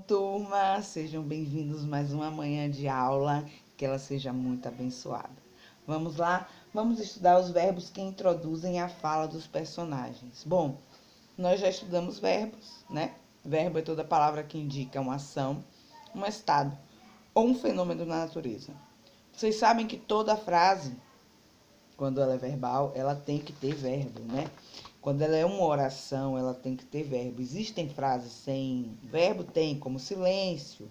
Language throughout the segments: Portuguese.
turma, sejam bem-vindos mais uma manhã de aula, que ela seja muito abençoada. Vamos lá? Vamos estudar os verbos que introduzem a fala dos personagens. Bom, nós já estudamos verbos, né? Verbo é toda palavra que indica uma ação, um estado ou um fenômeno na natureza. Vocês sabem que toda frase, quando ela é verbal, ela tem que ter verbo, né? Quando ela é uma oração, ela tem que ter verbo. Existem frases sem verbo? Tem, como silêncio,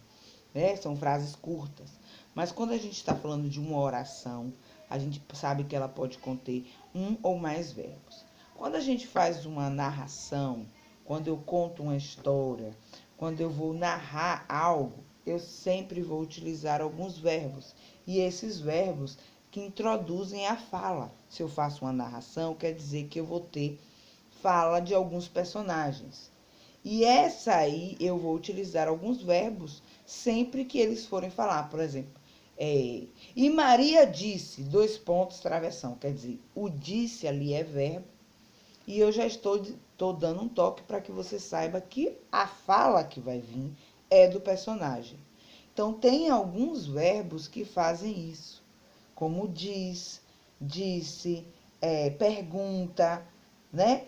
né? São frases curtas. Mas quando a gente está falando de uma oração, a gente sabe que ela pode conter um ou mais verbos. Quando a gente faz uma narração, quando eu conto uma história, quando eu vou narrar algo, eu sempre vou utilizar alguns verbos. E esses verbos que introduzem a fala. Se eu faço uma narração, quer dizer que eu vou ter fala de alguns personagens. E essa aí eu vou utilizar alguns verbos sempre que eles forem falar. Por exemplo, e Maria disse, dois pontos, travessão. Quer dizer, o disse ali é verbo. E eu já estou dando um toque para que você saiba que a fala que vai vir é do personagem. Então, tem alguns verbos que fazem isso, como diz, disse, pergunta, né?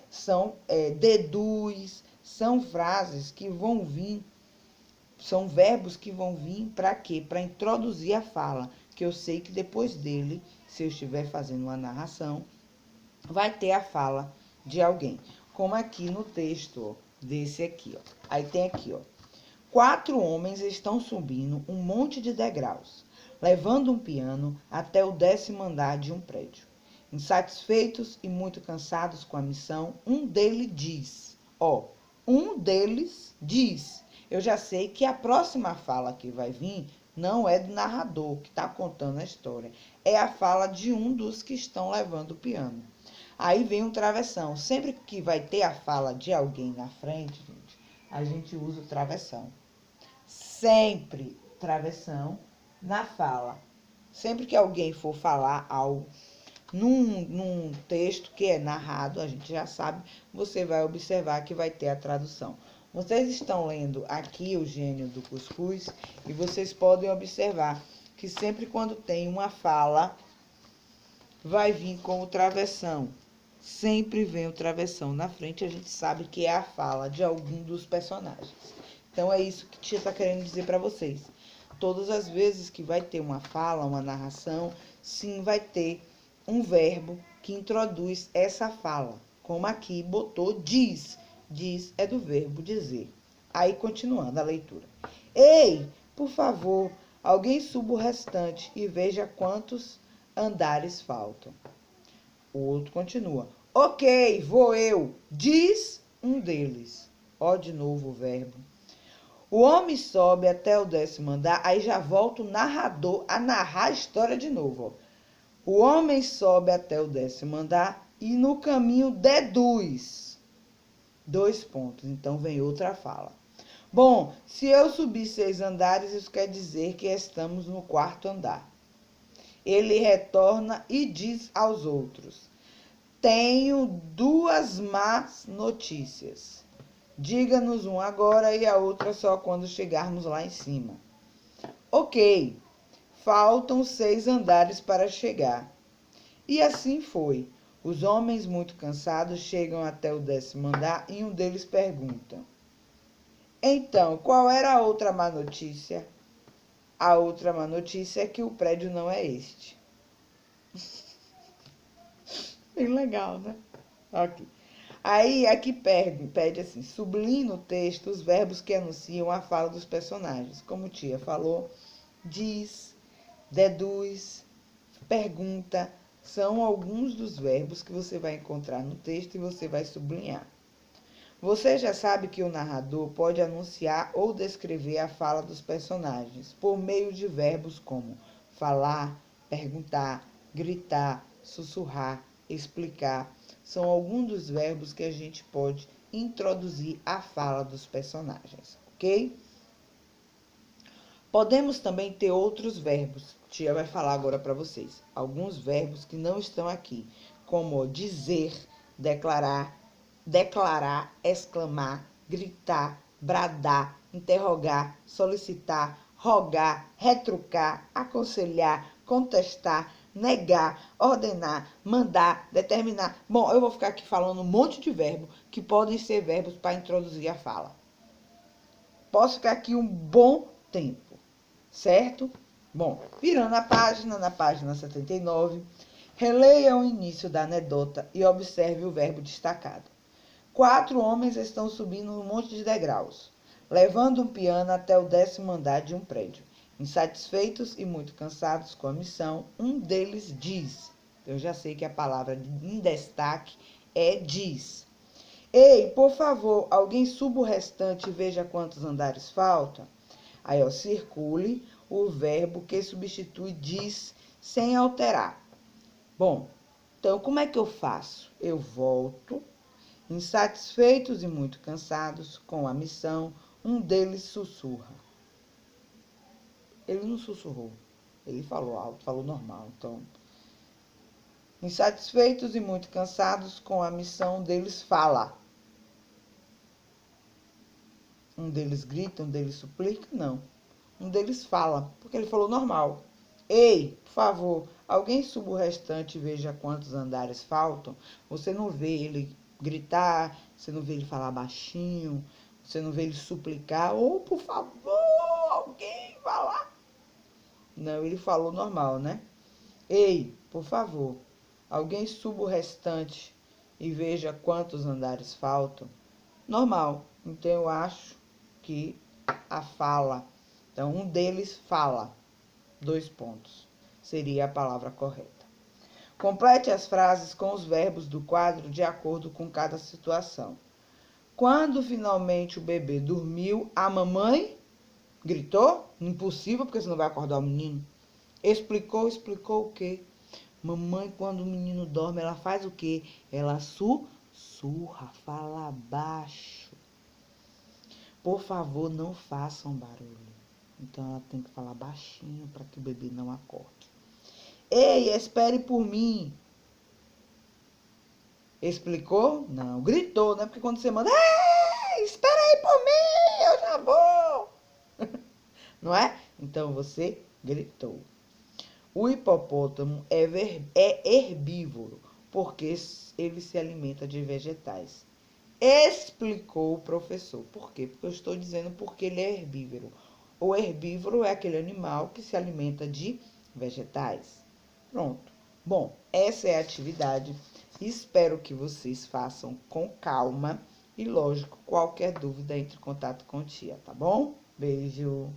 Deduz, são frases que vão vir, são verbos que vão vir para quê? Para introduzir a fala, que eu sei que depois dele, se eu estiver fazendo uma narração, vai ter a fala de alguém. Como aqui no texto, ó, desse aqui, ó. Aí tem aqui, ó. 4 homens estão subindo um monte de degraus, levando um piano até o 10º andar de um prédio. Insatisfeitos e muito cansados com a missão, um deles diz, eu já sei que a próxima fala que vai vir não é do narrador que está contando a história, é a fala de um dos que estão levando o piano. Aí vem um travessão. Sempre que vai ter a fala de alguém na frente, gente, a gente usa o travessão. Sempre travessão na fala. Sempre que alguém for falar algo num texto que é narrado, a gente já sabe, você vai observar que vai ter a tradução. Vocês estão lendo aqui o Gênio do Cuscuz e vocês podem observar que sempre quando tem uma fala, vai vir com o travessão. Sempre vem o travessão na frente, a gente sabe que é a fala de algum dos personagens. Então, é isso que tia está querendo dizer para vocês. Todas as vezes que vai ter uma fala, uma narração, sim, vai ter um verbo que introduz essa fala. Como aqui botou diz. Diz é do verbo dizer. Aí, continuando a leitura. Ei, por favor, alguém suba o restante e veja quantos andares faltam. O outro continua. Ok, vou eu. Diz um deles. Ó, de novo o verbo. O homem sobe até o 10º andar, aí já volta o narrador a narrar a história de novo. Ó. O homem sobe até o 10º andar e no caminho deduz. 2 pontos, então vem outra fala. Bom, se eu subir 6 andares, isso quer dizer que estamos no 4º andar. Ele retorna e diz aos outros: tenho 2 más notícias. Diga-nos uma agora e a outra só quando chegarmos lá em cima. Ok, faltam 6 andares para chegar. E assim foi. Os homens muito cansados chegam até o 10º andar e um deles pergunta: então, qual era a outra má notícia? A outra má notícia é que o prédio não é este. Bem legal, né? Ok. Aí, aqui pede assim, sublinhe no texto os verbos que anunciam a fala dos personagens. Como tia falou, diz, deduz, pergunta, são alguns dos verbos que você vai encontrar no texto e você vai sublinhar. Você já sabe que o narrador pode anunciar ou descrever a fala dos personagens por meio de verbos como falar, perguntar, gritar, sussurrar, explicar. São alguns dos verbos que a gente pode introduzir a fala dos personagens, ok? Podemos também ter outros verbos. Tia vai falar agora para vocês. Alguns verbos que não estão aqui, como dizer, declarar, exclamar, gritar, bradar, interrogar, solicitar, rogar, retrucar, aconselhar, contestar, negar, ordenar, mandar, determinar. Bom, eu vou ficar aqui falando um monte de verbos que podem ser verbos para introduzir a fala. Posso ficar aqui um bom tempo, certo? Bom, virando a página, na página 79, releia o início da anedota e observe o verbo destacado. 4 homens estão subindo um monte de degraus, levando um piano até o 10º andar de um prédio. Insatisfeitos e muito cansados com a missão, um deles diz, eu já sei que a palavra em destaque é diz. Ei, por favor, alguém suba o restante e veja quantos andares faltam? Aí, ó, circule o verbo que substitui diz sem alterar. Bom, então como é que eu faço? Eu volto. Insatisfeitos e muito cansados com a missão, um deles sussurra. Ele não sussurrou, ele falou alto, falou normal. Então, insatisfeitos e muito cansados com a missão, um deles fala. Um deles grita, um deles suplica? Não. Um deles fala, porque ele falou normal. Ei, por favor, alguém suba o restante e veja quantos andares faltam. Você não vê ele gritar, você não vê ele falar baixinho, você não vê ele suplicar, ou por favor, alguém vá lá. Não, ele falou normal, né? Ei, por favor, alguém suba o restante e veja quantos andares faltam. Normal. Então, eu acho que a fala, então, um deles fala, 2 pontos, seria a palavra correta. Complete as frases com os verbos do quadro de acordo com cada situação. Quando finalmente o bebê dormiu, a mamãe gritou? Impossível, porque você não vai acordar o menino. Explicou o quê? Mamãe, quando o menino dorme, ela faz o quê? Ela sussurra, fala baixo. Por favor, não façam barulho. Então, ela tem que falar baixinho para que o bebê não acorde. Ei, espere por mim. Explicou? Não. Gritou, né? Porque quando você manda, ei, espera aí por mim, eu já vou. Não é? Então, você gritou. O hipopótamo é herbívoro, porque ele se alimenta de vegetais. Explicou o professor. Por quê? Porque eu estou dizendo porque ele é herbívoro. O herbívoro é aquele animal que se alimenta de vegetais. Pronto. Bom, essa é a atividade. Espero que vocês façam com calma. E, lógico, qualquer dúvida, entre em contato com a tia, tá bom? Beijo!